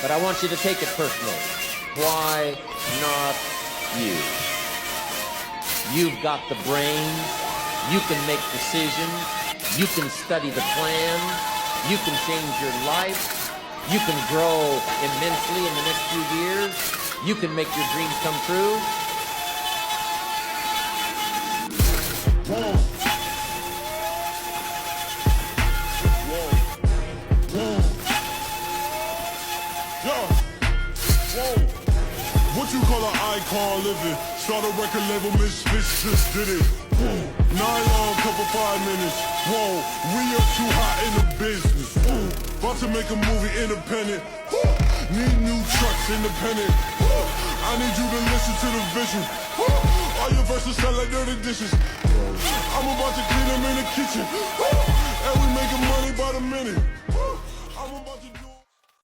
but I want you to take it personal. Why not you? You've got the brains. You can make decisions. You can study the plan. You can change your life. You can grow immensely in the next few years. You can make your dreams come true. What you call an icon living? Start a record label, Misfits just did it. Nylon couple 5 minutes. Whoa, we up too hot in the business. About to make a movie independent. Need new trucks independent. I need you to listen to the vision. All your verses sound like dirty dishes. I'm about to clean them in the kitchen. And we making money by the minute. I'm about to